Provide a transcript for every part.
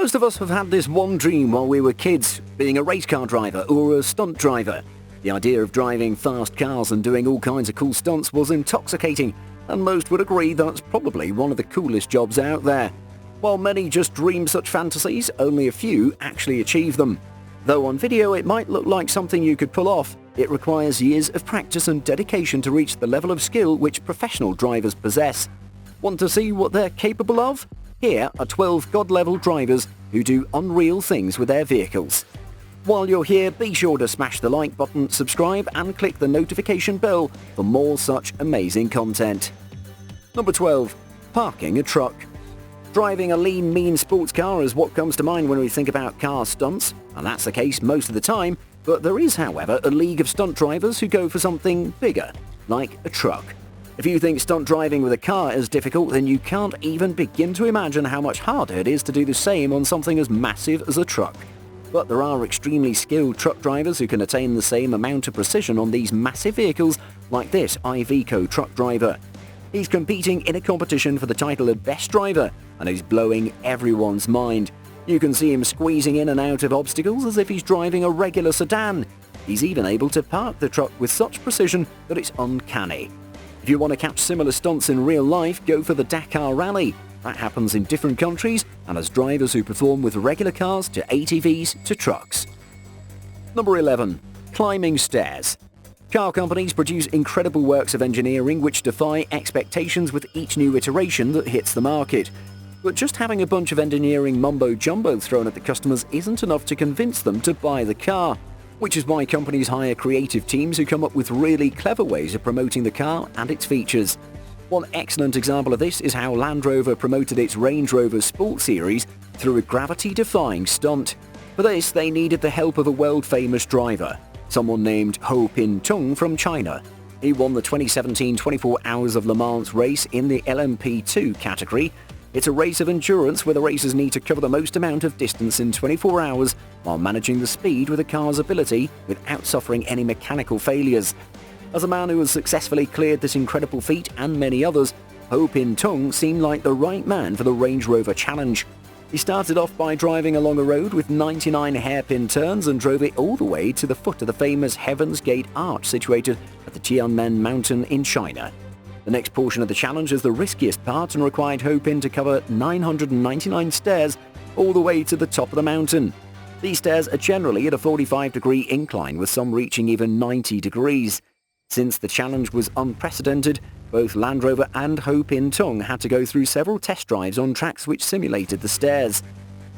Most of us have had this one dream while we were kids, being a race car driver or a stunt driver. The idea of driving fast cars and doing all kinds of cool stunts was intoxicating, and most would agree that's probably one of the coolest jobs out there. While many just dream such fantasies, only a few actually achieve them. Though on video it might look like something you could pull off, it requires years of practice and dedication to reach the level of skill which professional drivers possess. Want to see what they're capable of? Here are 12 God-level drivers who do unreal things with their vehicles. While you're here, be sure to smash the like button, subscribe and click the notification bell for more such amazing content. Number 12. Parking a truck. Driving a lean, mean sports car is what comes to mind when we think about car stunts, and that's the case most of the time, but there is, however, a league of stunt drivers who go for something bigger, like a truck. If you think stunt driving with a car is difficult, then you can't even begin to imagine how much harder it is to do the same on something as massive as a truck. But there are extremely skilled truck drivers who can attain the same amount of precision on these massive vehicles, like this Iveco truck driver. He's competing in a competition for the title of Best Driver, and he's blowing everyone's mind. You can see him squeezing in and out of obstacles as if he's driving a regular sedan. He's even able to park the truck with such precision that it's uncanny. If you want to catch similar stunts in real life, go for the Dakar Rally. That happens in different countries and has drivers who perform with regular cars to ATVs to trucks. Number 11. Climbing stairs. Car companies produce incredible works of engineering which defy expectations with each new iteration that hits the market. But just having a bunch of engineering mumbo-jumbo thrown at the customers isn't enough to convince them to buy the car, which is why companies hire creative teams who come up with really clever ways of promoting the car and its features. One excellent example of this is how Land Rover promoted its Range Rover Sport series through a gravity-defying stunt. For this, they needed the help of a world-famous driver, someone named Ho Pin Tung from China. He won the 2017 24 Hours of Le Mans race in the LMP2 category. It's a race of endurance where the racers need to cover the most amount of distance in 24 hours while managing the speed with the car's ability without suffering any mechanical failures. As a man who has successfully cleared this incredible feat and many others, Ho Pin Tung seemed like the right man for the Range Rover challenge. He started off by driving along a road with 99 hairpin turns and drove it all the way to the foot of the famous Heaven's Gate Arch situated at the Tianmen Mountain in China. The next portion of the challenge is the riskiest part and required Ho Pin to cover 999 stairs all the way to the top of the mountain. These stairs are generally at a 45-degree incline, with some reaching even 90 degrees. Since the challenge was unprecedented, both Land Rover and Ho Pin Tung had to go through several test drives on tracks which simulated the stairs.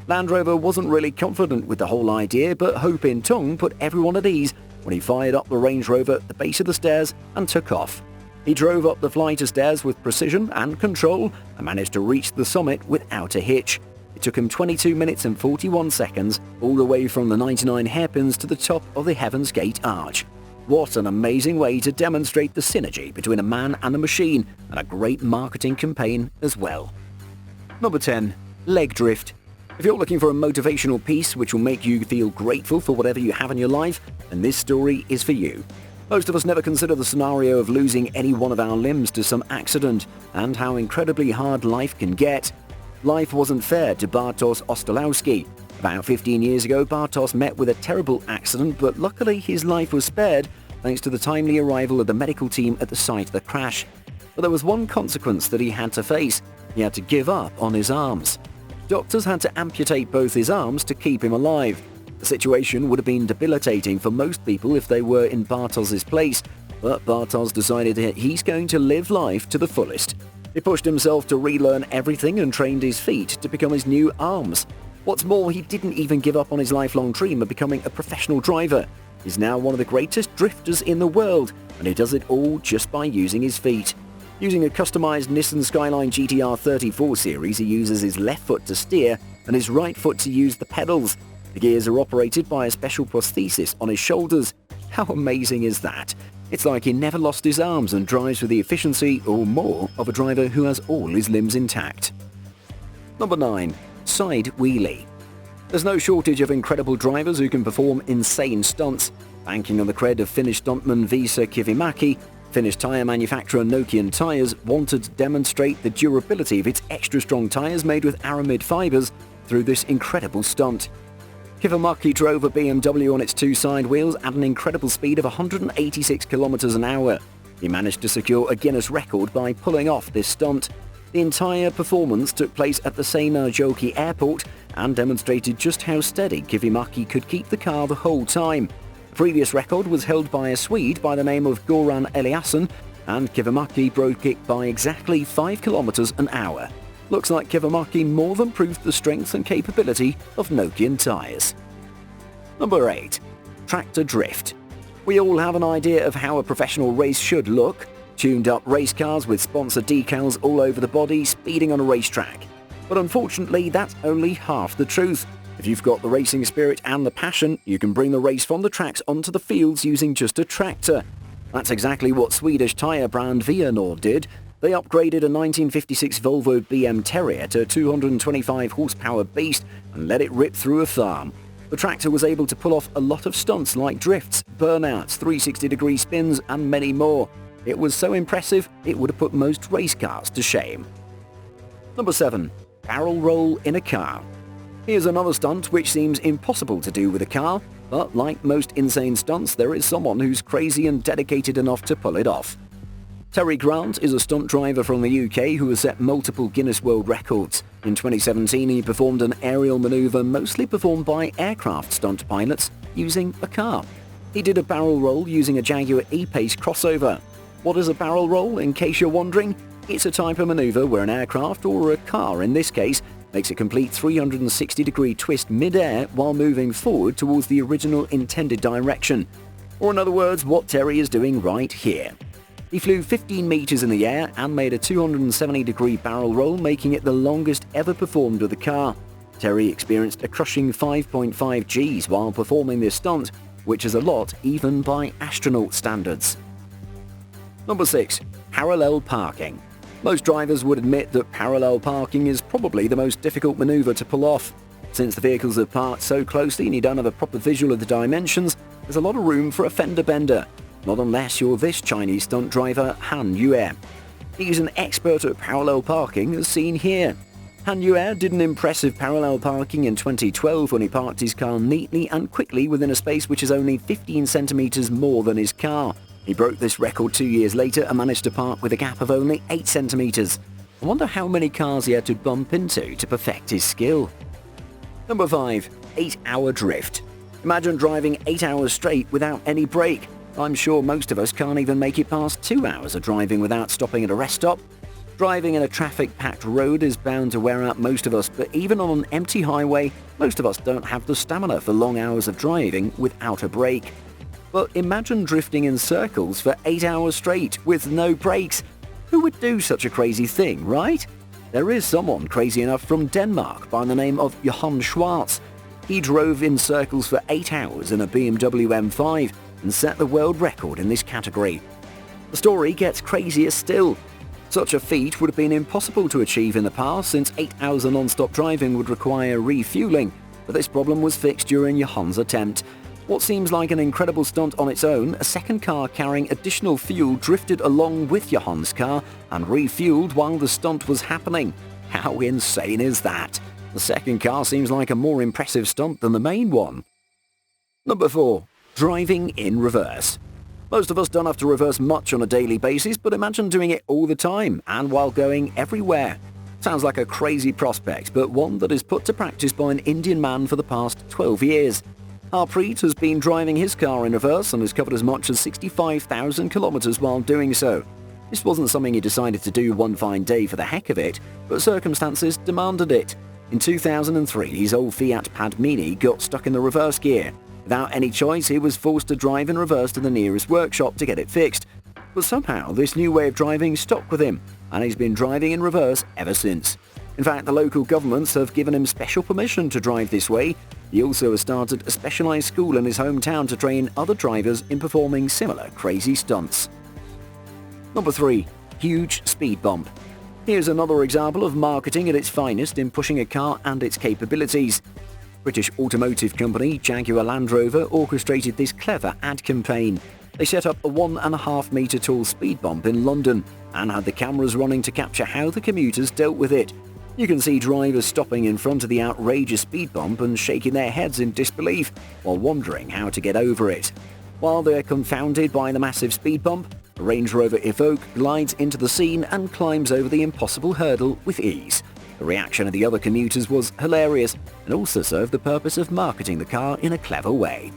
Land Rover wasn't really confident with the whole idea, but Ho Pin Tung put everyone at ease when he fired up the Range Rover at the base of the stairs and took off. He drove up the flight of stairs with precision and control and managed to reach the summit without a hitch. It took him 22 minutes and 41 seconds, all the way from the 99 hairpins to the top of the Heaven's Gate Arch. What an amazing way to demonstrate the synergy between a man and a machine, and a great marketing campaign as well. Number 10. Leg drift. If you're looking for a motivational piece which will make you feel grateful for whatever you have in your life, then this story is for you. Most of us never consider the scenario of losing any one of our limbs to some accident and how incredibly hard life can get. Life wasn't fair to Bartosz Ostalowski. About 15 years ago, Bartosz met with a terrible accident, but luckily his life was spared thanks to the timely arrival of the medical team at the site of the crash. But there was one consequence that he had to face. He had to give up on his arms. Doctors had to amputate both his arms to keep him alive. The situation would have been debilitating for most people if they were in Bartosz's place, but Bartosz decided that he's going to live life to the fullest. He pushed himself to relearn everything and trained his feet to become his new arms. What's more, he didn't even give up on his lifelong dream of becoming a professional driver. He's now one of the greatest drifters in the world, and he does it all just by using his feet. Using a customized Nissan Skyline GTR 34 series, he uses his left foot to steer and his right foot to use the pedals. The gears are operated by a special prosthesis on his shoulders. How amazing is that? It's like he never lost his arms and drives with the efficiency or more of a driver who has all his limbs intact. Number 9. Side wheelie. There's no shortage of incredible drivers who can perform insane stunts. Banking on the cred of Finnish stuntman Vesa Kivimäki, Finnish tyre manufacturer Nokian Tyres wanted to demonstrate the durability of its extra-strong tyres made with aramid fibres through this incredible stunt. Kivamaki drove a BMW on its two side wheels at an incredible speed of 186 kilometers an hour. He managed to secure a Guinness record by pulling off this stunt. The entire performance took place at the Seinäjoki airport and demonstrated just how steady Kivimaki could keep the car the whole time. The previous record was held by a Swede by the name of Goran Eliasson, and Kivimaki broke it by exactly 5 kilometers an hour. Looks like Kivimaki more than proved the strength and capability of Nokian tyres. Number 8. Tractor drift. We all have an idea of how a professional race should look. Tuned up race cars with sponsor decals all over the body, speeding on a racetrack. But unfortunately, that's only half the truth. If you've got the racing spirit and the passion, you can bring the race from the tracks onto the fields using just a tractor. That's exactly what Swedish tyre brand Vianor did. They upgraded a 1956 Volvo BM Terrier to a 225 horsepower beast and let it rip through a farm. The tractor was able to pull off a lot of stunts like drifts, burnouts, 360-degree spins and many more. It was so impressive, it would have put most race cars to shame. Number 7. Barrel roll in a car. Here's another stunt which seems impossible to do with a car, but like most insane stunts, there is someone who's crazy and dedicated enough to pull it off. Terry Grant is a stunt driver from the UK who has set multiple Guinness World Records. In 2017, he performed an aerial maneuver mostly performed by aircraft stunt pilots using a car. He did a barrel roll using a Jaguar E-Pace crossover. What is a barrel roll, in case you're wondering? It's a type of maneuver where an aircraft, or a car in this case, makes a complete 360-degree twist mid-air while moving forward towards the original intended direction. Or in other words, what Terry is doing right here. He flew 15 meters in the air and made a 270-degree barrel roll, making it the longest ever performed with a car. Terry experienced a crushing 5.5 Gs while performing this stunt, which is a lot even by astronaut standards. Number 6. Parallel parking. Most drivers would admit that parallel parking is probably the most difficult maneuver to pull off. Since the vehicles are parked so closely and you don't have a proper visual of the dimensions, there's a lot of room for a fender bender. Not unless you're this Chinese stunt driver, Han Yue. He's an expert at parallel parking, as seen here. Han Yue did an impressive parallel parking in 2012 when he parked his car neatly and quickly within a space which is only 15 centimeters more than his car. He broke this record 2 years later and managed to park with a gap of only 8 centimeters. I wonder how many cars he had to bump into to perfect his skill. Number 5. 8-hour drift. Imagine driving 8 hours straight without any break. I'm sure most of us can't even make it past 2 hours of driving without stopping at a rest stop. Driving in a traffic-packed road is bound to wear out most of us, but even on an empty highway, most of us don't have the stamina for long hours of driving without a break. But imagine drifting in circles for 8 hours straight with no brakes. Who would do such a crazy thing, right? There is someone crazy enough from Denmark by the name of Johan Schwartz. He drove in circles for 8 hours in a BMW M5 and set the world record in this category. The story gets crazier still. Such a feat would have been impossible to achieve in the past since 8 hours of non-stop driving would require refueling, but this problem was fixed during Johan's attempt. What seems like an incredible stunt on its own, a second car carrying additional fuel drifted along with Johan's car and refueled while the stunt was happening. How insane is that? The second car seems like a more impressive stunt than the main one. Number 4. Driving in reverse. Most of us don't have to reverse much on a daily basis, but imagine doing it all the time and while going everywhere. Sounds like a crazy prospect, but one that is put to practice by an Indian man for the past 12 years. Harpreet has been driving his car in reverse and has covered as much as 65,000 kilometers while doing so. This wasn't something he decided to do one fine day for the heck of it, but circumstances demanded it. In 2003, his old Fiat Padmini got stuck in the reverse gear. Without any choice, he was forced to drive in reverse to the nearest workshop to get it fixed. But somehow, this new way of driving stuck with him, and he's been driving in reverse ever since. In fact, the local governments have given him special permission to drive this way. He also has started a specialized school in his hometown to train other drivers in performing similar crazy stunts. Number 3. Huge speed bump. Here's another example of marketing at its finest in pushing a car and its capabilities. British automotive company Jaguar Land Rover orchestrated this clever ad campaign. They set up a 1.5 meter tall speed bump in London and had the cameras running to capture how the commuters dealt with it. You can see drivers stopping in front of the outrageous speed bump and shaking their heads in disbelief while wondering how to get over it. While they're confounded by the massive speed bump, a Range Rover Evoque glides into the scene and climbs over the impossible hurdle with ease. The reaction of the other commuters was hilarious and also served the purpose of marketing the car in a clever way.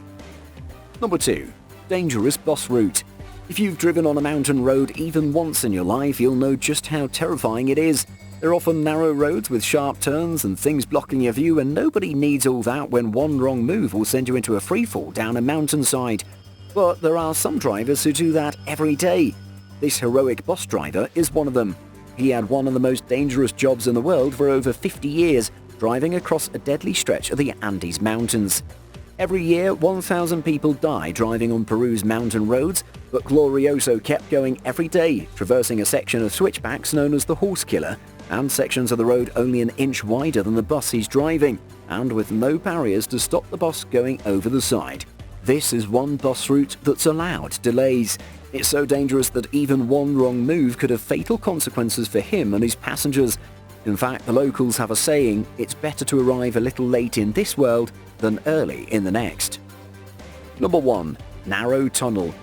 Number 2. Dangerous Boss Route. If you've driven on a mountain road even once in your life, you'll know just how terrifying it is. They're often narrow roads with sharp turns and things blocking your view, and nobody needs all that when one wrong move will send you into a freefall down a mountainside. But there are some drivers who do that every day. This heroic boss driver is one of them. He had one of the most dangerous jobs in the world for over 50 years, driving across a deadly stretch of the Andes Mountains. Every year, 1,000 people die driving on Peru's mountain roads, but Glorioso kept going every day, traversing a section of switchbacks known as the Horse Killer, and sections of the road only an inch wider than the bus he's driving, and with no barriers to stop the bus going over the side. This is one bus route that's allowed delays. It's so dangerous that even one wrong move could have fatal consequences for him and his passengers. In fact, the locals have a saying, it's better to arrive a little late in this world than early in the next. Number 1. Narrow Tunnel.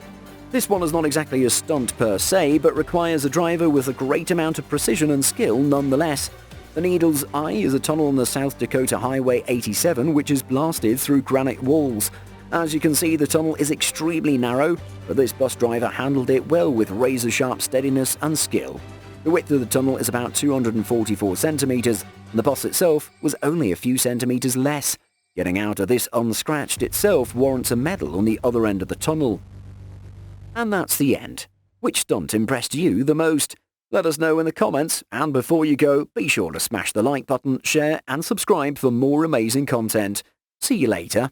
This one is not exactly a stunt per se, but requires a driver with a great amount of precision and skill nonetheless. The Needle's Eye is a tunnel on the South Dakota Highway 87 which is blasted through granite walls. As you can see, the tunnel is extremely narrow, but this bus driver handled it well with razor-sharp steadiness and skill. The width of the tunnel is about 244 centimeters, and the bus itself was only a few centimeters less. Getting out of this unscratched itself warrants a medal on the other end of the tunnel. And that's the end. Which stunt impressed you the most? Let us know in the comments, and before you go, be sure to smash the like button, share and subscribe for more amazing content. See you later.